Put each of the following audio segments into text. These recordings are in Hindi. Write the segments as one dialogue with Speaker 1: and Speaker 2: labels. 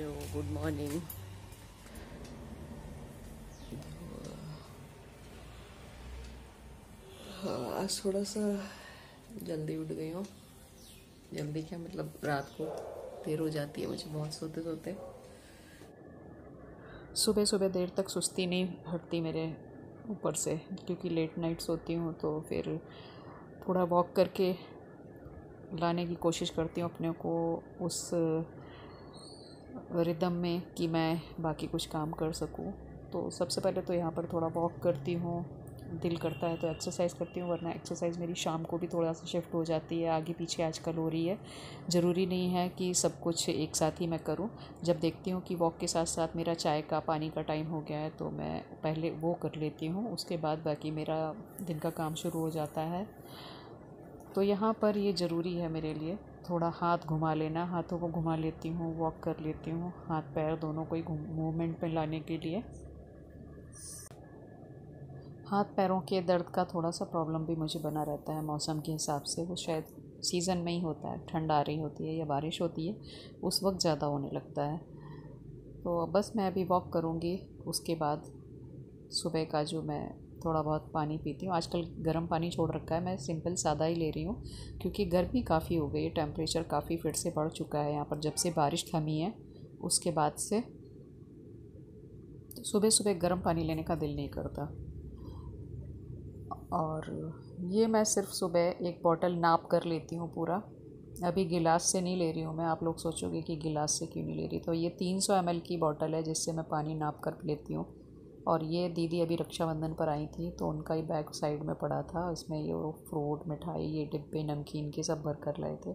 Speaker 1: Hello good morning. आज थोड़ा सा जल्दी उठ गई हूँ। जल्दी क्या मतलब रात को देर हो जाती है मुझे बहुत सोते सोते। सुबह सुबह देर तक सुस्ती नहीं हटती मेरे ऊपर से, क्योंकि लेट नाइट सोती हूँ तो फिर थोड़ा वॉक करके लाने की कोशिश करती हूँ अपने को उस रिदम में कि मैं बाकी कुछ काम कर सकूँ। तो सबसे पहले तो यहाँ पर थोड़ा वॉक करती हूँ, दिल करता है तो एक्सरसाइज़ करती हूँ, वरना एक्सरसाइज़ मेरी शाम को भी थोड़ा सा शिफ्ट हो जाती है, आगे पीछे आजकल हो रही है। ज़रूरी नहीं है कि सब कुछ एक साथ ही मैं करूँ। जब देखती हूँ कि वॉक के साथ साथ मेरा चाय का पानी का टाइम हो गया है तो मैं पहले वो कर लेती हूँ, उसके बाद बाकी मेरा दिन का काम शुरू हो जाता है। तो यहाँ पर ये ज़रूरी है मेरे लिए, थोड़ा हाथ घुमा लेना, हाथों को घुमा लेती हूँ, वॉक कर लेती हूँ, हाथ पैर दोनों को ही मूवमेंट में लाने के लिए। हाथ पैरों के दर्द का थोड़ा सा प्रॉब्लम भी मुझे बना रहता है मौसम के हिसाब से। वो शायद सीज़न में ही होता है, ठंड आ रही होती है या बारिश होती है उस वक्त ज़्यादा होने लगता है। तो बस मैं अभी वॉक करूँगी, उसके बाद सुबह का जो मैं थोड़ा बहुत पानी पीती हूँ। आजकल गर्म पानी छोड़ रखा है, मैं सिंपल सादा ही ले रही हूँ क्योंकि गर्मी काफ़ी हो गई है, टेम्परेचर काफ़ी फिर से बढ़ चुका है यहाँ पर जब से बारिश थमी है उसके बाद से। तो सुबह सुबह गर्म पानी लेने का दिल नहीं करता। और ये मैं सिर्फ सुबह एक बॉटल नाप कर लेती हूँ पूरा, अभी गिलास से नहीं ले रही हूँ मैं। आप लोग सोचोगे कि गिलास से क्यों नहीं ले रही, तो ये 300 ml की बॉटल है जिससे मैं पानी नाप कर लेती हूँ। और ये दीदी अभी रक्षाबंधन पर आई थी तो उनका ही बैग साइड में पड़ा था, इसमें ये फ्रूट मिठाई ये डिब्बे नमकीन के सब भर कर लाए थे।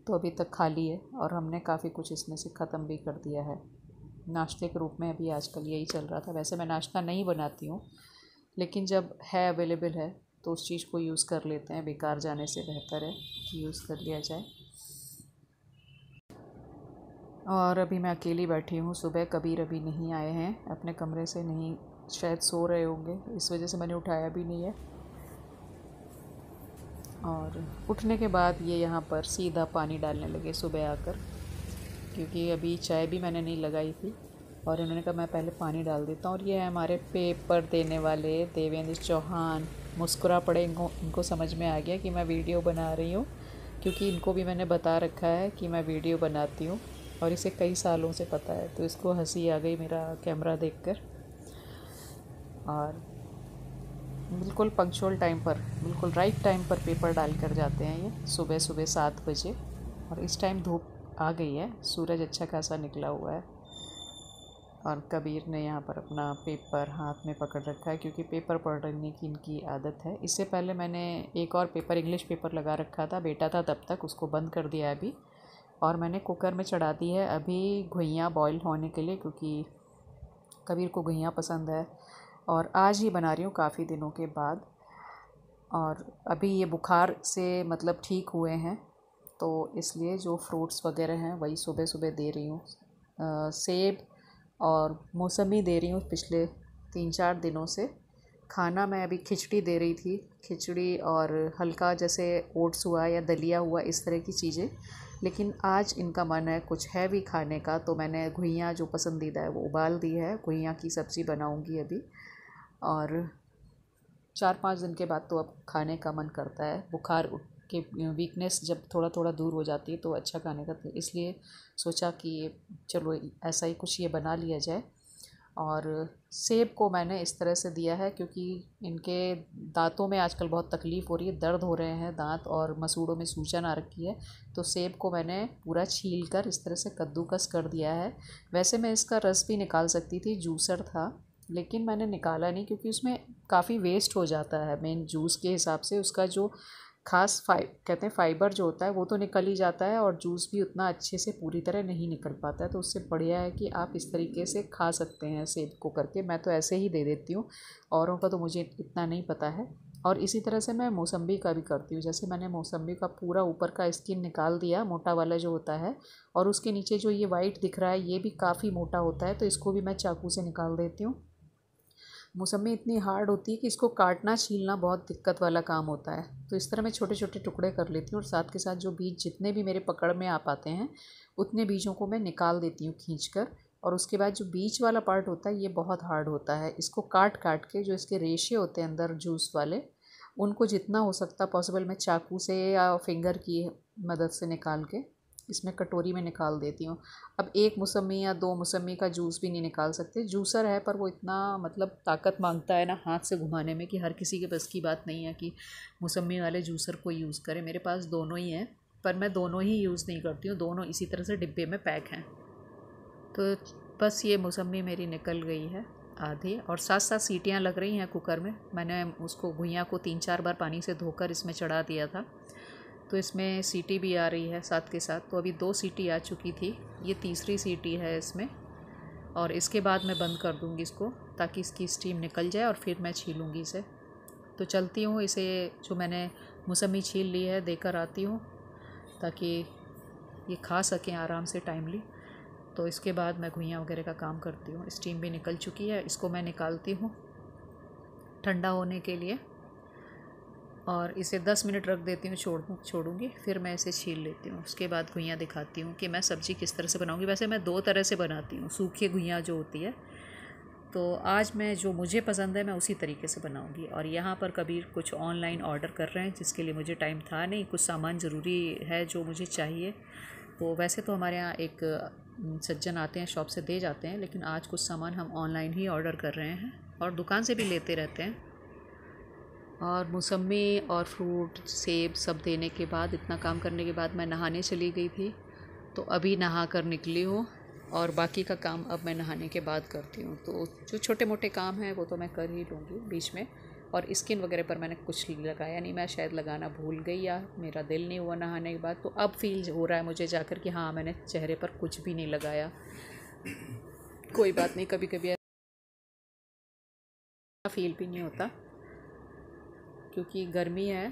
Speaker 1: तो अभी तक खाली है और हमने काफ़ी कुछ इसमें से ख़त्म भी कर दिया है। नाश्ते के रूप में अभी आजकल यही चल रहा था। वैसे मैं नाश्ता नहीं बनाती हूँ, लेकिन जब है अवेलेबल है तो उस चीज़ को यूज़ कर लेते हैं, बेकार जाने से बेहतर है कि यूज़ कर लिया जाए। और अभी मैं अकेली बैठी हूँ, सुबह कबीर अभी नहीं आए हैं, अपने कमरे से नहीं, शायद सो रहे होंगे, इस वजह से मैंने उठाया भी नहीं है। और उठने के बाद ये यहाँ पर सीधा पानी डालने लगे सुबह आकर, क्योंकि अभी चाय भी मैंने नहीं लगाई थी और इन्होंने कहा मैं पहले पानी डाल देता हूँ। और ये है हमारे पेपर देने वाले देवेंद्र चौहान, मुस्कुरा पड़े। इनको समझ में आ गया कि मैं वीडियो बना रही हूँ, क्योंकि इनको भी मैंने बता रखा है कि मैं वीडियो बनाती हूँ और इसे कई सालों से पता है, तो इसको हंसी आ गई मेरा कैमरा देखकर। और बिल्कुल पंक्चुअल टाइम पर, बिल्कुल राइट टाइम पर पेपर डाल कर जाते हैं ये, सुबह सुबह 7 बजे। और इस टाइम धूप आ गई है, सूरज अच्छा खासा निकला हुआ है। और कबीर ने यहाँ पर अपना पेपर हाथ में पकड़ रखा है, क्योंकि पेपर पढ़ने की इनकी आदत है। इससे पहले मैंने एक और पेपर, इंग्लिश पेपर लगा रखा था, बेटा था तब तक, उसको बंद कर दिया है अभी। और मैंने कुकर में चढ़ा दी है अभी घुइयाँ बॉईल होने के लिए, क्योंकि कबीर को घुइयाँ पसंद है। और आज ही बना रही हूँ काफ़ी दिनों के बाद। और अभी ये बुखार से मतलब ठीक हुए हैं, तो इसलिए जो फ्रूट्स वगैरह हैं वही सुबह सुबह दे रही हूँ। सेब और मौसमी दे रही हूँ पिछले 3-4 दिनों से। खाना मैं अभी खिचड़ी दे रही थी, खिचड़ी और हल्का जैसे ओट्स हुआ या दलिया हुआ, इस तरह की चीज़ें। लेकिन आज इनका मन है कुछ हैवी खाने का, तो मैंने घुइयाँ जो पसंदीदा है वो उबाल दी है, घुइयाँ की सब्ज़ी बनाऊँगी अभी। और 4-5 दिन के बाद तो अब खाने का मन करता है, बुखार के वीकनेस जब थोड़ा थोड़ा दूर हो जाती है तो अच्छा खाने का, तो इसलिए सोचा कि चलो ऐसा ही कुछ ये बना लिया जाए। और सेब को मैंने इस तरह से दिया है क्योंकि इनके दांतों में आजकल बहुत तकलीफ़ हो रही है, दर्द हो रहे हैं दांत और मसूड़ों में सूजन आ रखी है। तो सेब को मैंने पूरा छील कर इस तरह से कद्दूकस कर दिया है। वैसे मैं इसका रस भी निकाल सकती थी, जूसर था, लेकिन मैंने निकाला नहीं क्योंकि उसमें काफ़ी वेस्ट हो जाता है। मेन जूस के हिसाब से उसका जो खास कहते हैं फाइबर जो होता है वो तो निकल ही जाता है, और जूस भी उतना अच्छे से पूरी तरह नहीं निकल पाता है। तो उससे बढ़िया है कि आप इस तरीके से खा सकते हैं सेब को करके। मैं तो ऐसे ही दे देती हूँ, औरों का तो मुझे इतना नहीं पता है। और इसी तरह से मैं मौसम्बी का भी करती हूँ। जैसे मैंने मौसम्बी का पूरा ऊपर का स्किन निकाल दिया, मोटा वाला जो होता है, और उसके नीचे जो ये वाइट दिख रहा है ये भी काफ़ी मोटा होता है, तो इसको भी मैं चाकू से निकाल देती हूँ। मौसमी इतनी हार्ड होती है कि इसको काटना छीलना बहुत दिक्कत वाला काम होता है। तो इस तरह मैं छोटे छोटे टुकड़े कर लेती हूँ और साथ के साथ जो बीज जितने भी मेरे पकड़ में आ पाते हैं उतने बीजों को मैं निकाल देती हूँ खींच कर। और उसके बाद जो बीच वाला पार्ट होता है ये बहुत हार्ड होता है। इसको काट काट के जो इसके रेशे होते हैं अंदर जूस वाले, उनको जितना हो सकता पॉसिबल मैं चाकू से या फिंगर की मदद से निकाल के इसमें कटोरी में निकाल देती हूँ। अब एक मौसमी या दो मौसमी का जूस भी नहीं निकाल सकते, जूसर है पर वो इतना मतलब ताकत मांगता है ना हाथ से घुमाने में कि हर किसी के बस की बात नहीं है कि मौसमी वाले जूसर को यूज़ करें। मेरे पास दोनों ही हैं पर मैं दोनों ही यूज़ नहीं करती हूँ, दोनों इसी तरह से डिब्बे में पैक हैं। तो बस ये मौसमी मेरी निकल गई है आधी और साथ साथ सीटियाँ लग रही हैं कुकर में। मैंने उसको घुइयाँ को 3-4 बार पानी से धोकर इसमें चढ़ा दिया था, तो इसमें सीटी भी आ रही है साथ के साथ। तो अभी 2 सीटी आ चुकी थी, ये तीसरी सीटी है इसमें। और इसके बाद मैं बंद कर दूँगी इसको ताकि इसकी स्टीम निकल जाए और फिर मैं छीलूँगी इसे। तो चलती हूँ, इसे जो मैंने मौसमी छील ली है देकर आती हूँ ताकि ये खा सकें आराम से टाइमली। तो इसके बाद मैं घुइयाँ वगैरह का काम करती हूँ। स्टीम भी निकल चुकी है, इसको मैं निकालती हूँ ठंडा होने के लिए और इसे 10 मिनट रख देती हूँ, छोड़ूंगी फिर मैं इसे छील लेती हूँ। उसके बाद घुइयाँ दिखाती हूँ कि मैं सब्ज़ी किस तरह से बनाऊँगी। वैसे मैं 2 तरह से बनाती हूँ, सूखी घुइयाँ जो होती है, तो आज मैं जो मुझे पसंद है मैं उसी तरीके से बनाऊँगी। और यहाँ पर कबीर कुछ ऑनलाइन ऑर्डर कर रहे हैं जिसके लिए मुझे टाइम था नहीं, कुछ सामान ज़रूरी है जो मुझे चाहिए। तो वैसे तो हमारे यहाँ एक सज्जन आते हैं शॉप से दे जाते हैं, लेकिन आज कुछ सामान हम ऑनलाइन ही ऑर्डर कर रहे हैं और दुकान से भी लेते रहते हैं। और मौसमी और फ्रूट सेब सब देने के बाद, इतना काम करने के बाद मैं नहाने चली गई थी। तो अभी नहा कर निकली हूँ और बाकी का काम अब मैं नहाने के बाद करती हूँ। तो जो छोटे मोटे काम हैं वो तो मैं कर ही लूँगी बीच में। और स्किन वगैरह पर मैंने कुछ लगाया नहीं, मैं शायद लगाना भूल गई या मेरा दिल नहीं हुआ नहाने के बाद। तो अब फील हो रहा है मुझे जाकर कि हाँ मैंने चेहरे पर कुछ भी नहीं लगाया। कोई बात नहीं, कभी कभी ऐसा फील भी नहीं होता क्योंकि गर्मी है,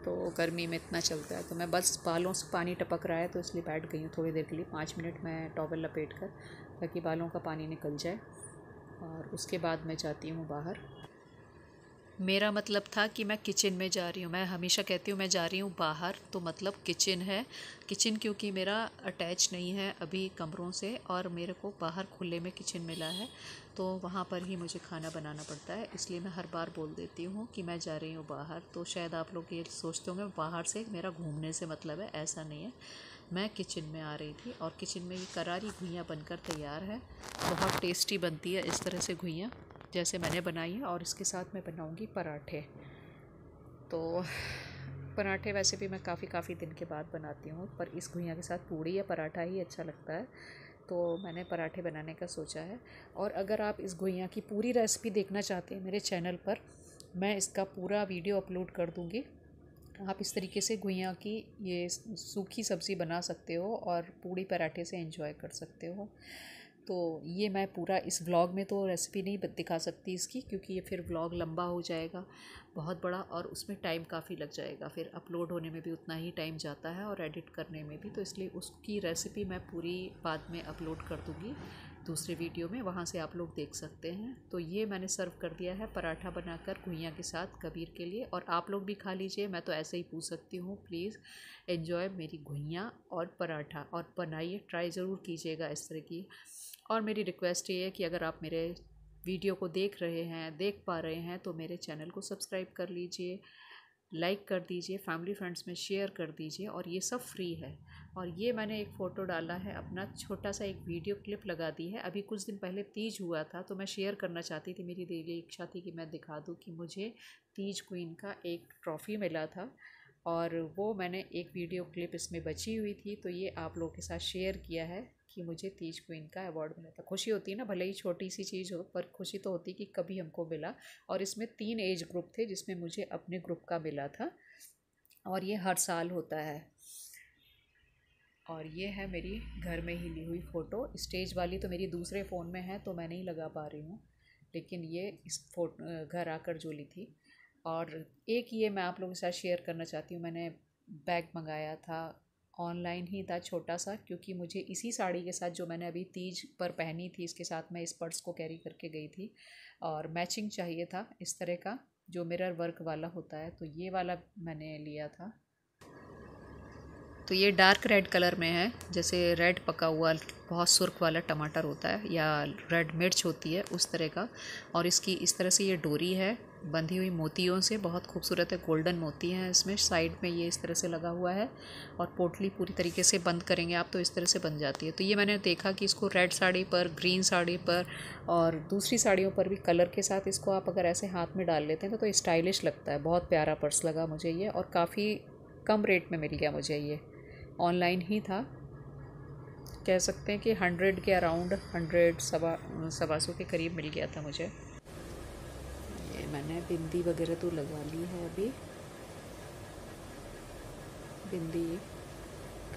Speaker 1: तो गर्मी में इतना चलता है। तो मैं बस बालों से पानी टपक रहा है तो इसलिए बैठ गई हूँ थोड़ी देर के लिए, 5 मिनट मैं टॉवल लपेट कर, ताकि बालों का पानी निकल जाए। और उसके बाद मैं जाती हूँ बाहर। मेरा मतलब था कि मैं किचन में जा रही हूँ। मैं हमेशा कहती हूँ मैं जा रही हूँ बाहर, तो मतलब किचन है। किचन क्योंकि मेरा अटैच नहीं है अभी कमरों से और मेरे को बाहर खुले में किचन मिला है, तो वहाँ पर ही मुझे खाना बनाना पड़ता है। इसलिए मैं हर बार बोल देती हूँ कि मैं जा रही हूँ बाहर। तो शायद आप लोग ये सोचते होंगे बाहर से मेरा घूमने से मतलब है, ऐसा नहीं है। मैं किचन में आ रही थी और किचन में ये करारी घुइयाँ बनकर तैयार है। बहुत टेस्टी बनती है इस तरह से घुइयाँ जैसे मैंने बनाई है। और इसके साथ मैं बनाऊंगी पराठे। तो पराठे वैसे भी मैं काफ़ी दिन के बाद बनाती हूँ, पर इस घुइयाँ के साथ पूड़ी या पराठा ही अच्छा लगता है, तो मैंने पराठे बनाने का सोचा है। और अगर आप इस घुइयाँ की पूरी रेसिपी देखना चाहते हैं मेरे चैनल पर, मैं इसका पूरा वीडियो अपलोड कर दूँगी। आप इस तरीके से घुइयाँ की ये सूखी सब्ज़ी बना सकते हो और पूड़ी पराठे से एंजॉय कर सकते हो। तो ये मैं पूरा इस व्लॉग में तो रेसिपी नहीं दिखा सकती इसकी, क्योंकि ये फिर व्लॉग लंबा हो जाएगा बहुत बड़ा और उसमें टाइम काफ़ी लग जाएगा, फिर अपलोड होने में भी उतना ही टाइम जाता है और एडिट करने में भी। तो इसलिए उसकी रेसिपी मैं पूरी बाद में अपलोड कर दूँगी दूसरे वीडियो में, वहाँ से आप लोग देख सकते हैं। तो ये मैंने सर्व कर दिया है पराठा बनाकर घुइयाँ के साथ कबीर के लिए, और आप लोग भी खा लीजिए। मैं तो ऐसे ही पूछ सकती हूँ, प्लीज़ एन्जॉय मेरी घुइयाँ और पराठा, और बनाइए, ट्राई ज़रूर कीजिएगा इस तरह की। और मेरी रिक्वेस्ट ये है कि अगर आप मेरे वीडियो को देख पा रहे हैं तो मेरे चैनल को सब्सक्राइब कर लीजिए, लाइक कर दीजिए, फैमिली फ्रेंड्स में शेयर कर दीजिए। और ये सब फ्री है। और ये मैंने एक फ़ोटो डाला है अपना, छोटा सा एक वीडियो क्लिप लगा दी है। अभी कुछ दिन पहले तीज हुआ था तो मैं शेयर करना चाहती थी, मेरी दिली इच्छा थी कि मैं दिखा दूँ कि मुझे तीज क्वीन का एक ट्रॉफ़ी मिला था, और वो मैंने एक वीडियो क्लिप इसमें बची हुई थी, तो ये आप लोगों के साथ शेयर किया है कि मुझे तीज क्वीन का अवार्ड मिला था। खुशी होती है ना, भले ही छोटी सी चीज़ हो, पर खुशी तो होती कि कभी हमको मिला। और इसमें 3 एज ग्रुप थे जिसमें मुझे अपने ग्रुप का मिला था, और ये हर साल होता है। और ये है मेरी घर में ही ली हुई फ़ोटो। स्टेज वाली तो मेरी दूसरे फ़ोन में है तो मैं नहीं लगा पा रही हूँ, लेकिन ये इस घर आकर जो ली थी। और एक ये मैं आप लोगों के साथ शेयर करना चाहती हूँ, मैंने बैग मंगाया था ऑनलाइन ही था छोटा सा, क्योंकि मुझे इसी साड़ी के साथ जो मैंने अभी तीज पर पहनी थी इसके साथ मैं इस पर्स को कैरी करके गई थी, और मैचिंग चाहिए था इस तरह का जो मिरर वर्क वाला होता है, तो ये वाला मैंने लिया था। तो ये डार्क रेड कलर में है, जैसे रेड पका हुआ बहुत सुर्ख वाला टमाटर होता है या रेड मिर्च होती है उस तरह का। और इसकी इस तरह से ये डोरी है बंधी हुई मोतियों से, बहुत खूबसूरत है, गोल्डन मोती हैं इसमें। साइड में ये इस तरह से लगा हुआ है और पोटली पूरी तरीके से बंद करेंगे आप तो इस तरह से बन जाती है। तो ये मैंने देखा कि इसको रेड साड़ी पर, ग्रीन साड़ी पर और दूसरी साड़ियों पर भी कलर के साथ इसको आप अगर ऐसे हाथ में डाल लेते हैं तो स्टाइलिश लगता है। बहुत प्यारा पर्स लगा मुझे ये, और काफ़ी कम रेट में मिल गया मुझे ये। ऑनलाइन ही था, कह सकते हैं कि 100 के अराउंड, 100 सवा सौ के करीब मिल गया था मुझे। ये मैंने बिंदी वगैरह तो लगा ली है अभी, बिंदी,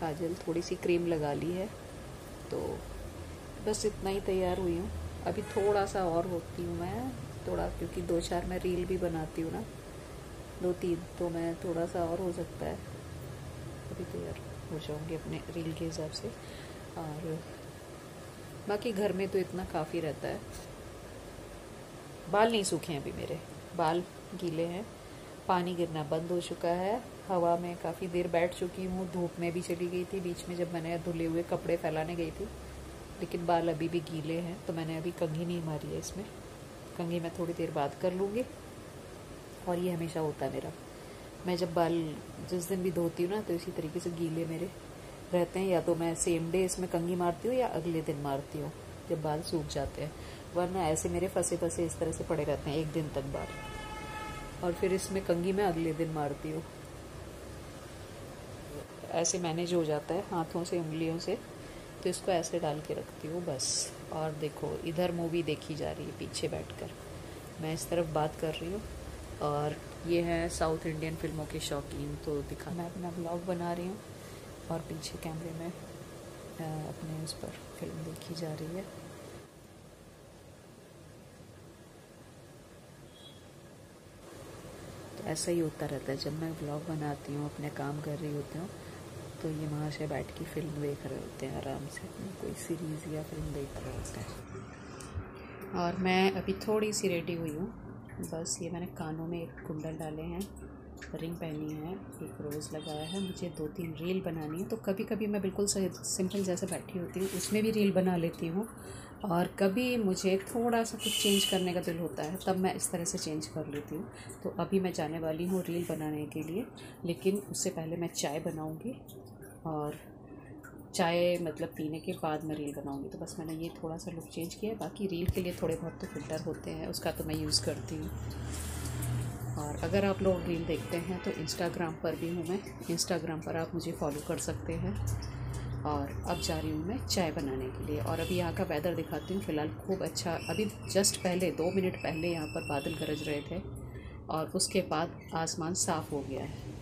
Speaker 1: काजल, थोड़ी सी क्रीम लगा ली है, तो बस इतना ही तैयार हुई हूँ। अभी थोड़ा सा और होती हूँ मैं, थोड़ा, क्योंकि 2-4 मैं रील भी बनाती हूँ ना, 2-3, तो मैं थोड़ा सा और हो सकता है, अभी तैयार हो जाऊंगी अपने रील के हिसाब से। और बाकी घर में तो इतना काफ़ी रहता है। बाल नहीं सूखे हैं अभी मेरे, बाल गीले हैं, पानी गिरना बंद हो चुका है, हवा में काफ़ी देर बैठ चुकी हूँ, धूप में भी चली गई थी बीच में जब मैंने धुले हुए कपड़े फैलाने गई थी, लेकिन बाल अभी भी गीले हैं, तो मैंने अभी कंघी नहीं मारी है इसमें। कंघी मैं थोड़ी देर बाद कर लूँगी। और ये हमेशा होता है मेरा, मैं जब बाल जिस दिन भी धोती हूँ ना तो इसी तरीके से गीले मेरे रहते हैं, या तो मैं सेम डे इसमें कंघी मारती हूँ या अगले दिन मारती हूँ जब बाल सूख जाते हैं, वरना ऐसे मेरे फंसे फंसे इस तरह से पड़े रहते हैं 1 दिन तक बाल, और फिर इसमें कंघी मैं अगले दिन मारती हूँ। ऐसे मैनेज हो जाता है हाथों से, उंगलियों से, तो इसको ऐसे डाल के रखती हूँ बस। और देखो इधर मूवी देखी जा रही है पीछे बैठकर, मैं इस तरफ बात कर रही हूँ, और ये है साउथ इंडियन फिल्मों के शौकीन, तो दिखा, मैं अपना ब्लॉग बना रही हूँ और पीछे कैमरे में अपने उस पर फिल्म देखी जा रही है। तो ऐसा ही होता रहता है जब मैं ब्लॉग बनाती हूँ, अपने काम कर रही होती हूँ, तो ये वहाँ से बैठ के फिल्म देख रहे होते हैं आराम से, कोई सीरीज़ या फिल्म देख रहे होते हैं। और मैं अभी थोड़ी सी रेडी हुई हूँ, बस ये मैंने कानों में एक कुंडल डाले हैं, रिंग पहनी है, एक रोज़ लगाया है, मुझे 2-3 रील बनानी है। तो कभी कभी मैं बिल्कुल सिंपल जैसे बैठी होती हूँ उसमें भी रील बना लेती हूँ, और कभी मुझे थोड़ा सा कुछ चेंज करने का दिल होता है तब मैं इस तरह से चेंज कर लेती हूँ। तो अभी मैं जाने वाली हूँ रील बनाने के लिए, लेकिन उससे पहले मैं चाय बनाऊँगी, और चाय मतलब पीने के बाद मैं रील बनाऊँगी। तो बस मैंने ये थोड़ा सा लुक चेंज किया है, बाकी रील के लिए थोड़े बहुत तो फ़िल्टर होते हैं, उसका तो मैं यूज़ करती हूँ। और अगर आप लोग रील देखते हैं तो इंस्टाग्राम पर भी हूँ मैं, इंस्टाग्राम पर आप मुझे फॉलो कर सकते हैं। और अब जा रही हूँ मैं चाय बनाने के लिए, और अभी यहाँ का वेदर दिखाती हूँ। फ़िलहाल खूब अच्छा, अभी जस्ट पहले 2 मिनट पहले यहाँ पर बादल गरज रहे थे और उसके बाद आसमान साफ़ हो गया है,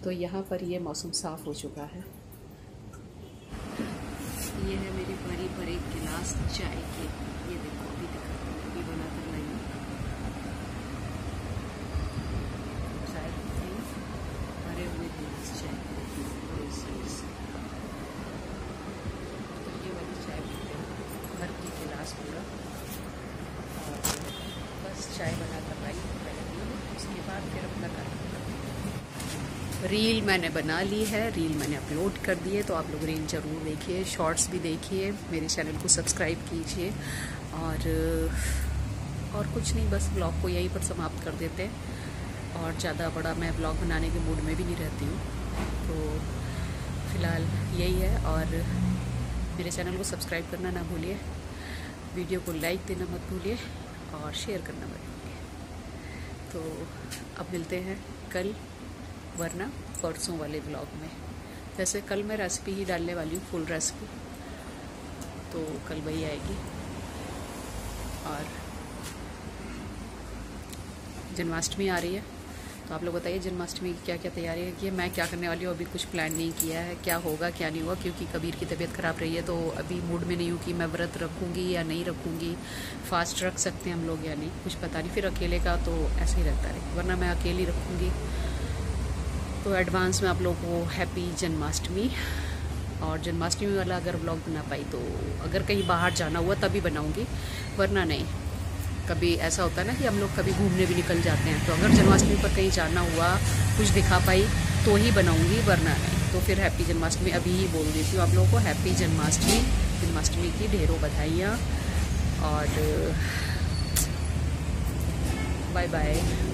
Speaker 1: तो यहाँ पर ये मौसम साफ़ हो चुका है। ये है मेरी बड़ी पर एक गिलास चाय की, ये देखो अभी अभी बना कर लाई हूँ चाय, भरे हुए गिलास चाय, तो ये वाली चाय पीते हैं, भर की गिलास पूरा। और बस चाय बना कर लाई पहले, उसके बाद फिर अपना काम। रील मैंने बना ली है, रील मैंने अपलोड कर दी है, तो आप लोग रील ज़रूर देखिए, शॉर्ट्स भी देखिए, मेरे चैनल को सब्सक्राइब कीजिए। और कुछ नहीं, बस ब्लॉग को यहीं पर समाप्त कर देते हैं, और ज़्यादा बड़ा मैं ब्लॉग बनाने के मूड में भी नहीं रहती हूँ, तो फ़िलहाल यही है। और मेरे चैनल को सब्सक्राइब करना ना भूलिए, वीडियो को लाइक देना मत भूलिए, और शेयर करना मत भूलिए। तो अब मिलते हैं कल, वरना परसों वाले ब्लॉग में। वैसे कल मैं रेसिपी ही डालने वाली हूँ, फुल रेसिपी, तो कल वही आएगी। और जन्माष्टमी आ रही है, तो आप लोग बताइए जन्माष्टमी की क्या क्या तैयारी है कि मैं क्या करने वाली हूँ। अभी कुछ प्लान नहीं किया है, क्या होगा क्या नहीं होगा, क्योंकि कबीर की तबीयत ख़राब रही है, तो अभी मूड में नहीं हूँ कि मैं व्रत रखूँगी या नहीं रखूँगी, फास्ट रख सकते हैं हम लोग या नहीं, कुछ पता नहीं। फिर अकेले का तो ऐसे ही रहता है, वरना मैं अकेली रखूँगी। तो एडवांस में आप लोगों को हैप्पी जन्माष्टमी। और जन्माष्टमी वाला अगर व्लॉग बना पाई तो अगर कहीं बाहर जाना हुआ तभी बनाऊंगी, वरना नहीं। कभी ऐसा होता है ना कि हम लोग कभी घूमने भी निकल जाते हैं, तो अगर जन्माष्टमी पर कहीं जाना हुआ, कुछ दिखा पाई तो ही बनाऊंगी, वरना नहीं। तो फिर हैप्पी जन्माष्टमी अभी ही बोल देती हूँ आप लोगों को। हैप्पी जन्माष्टमी, जन्माष्टमी की ढेरों बधाइयाँ और बाय बाय।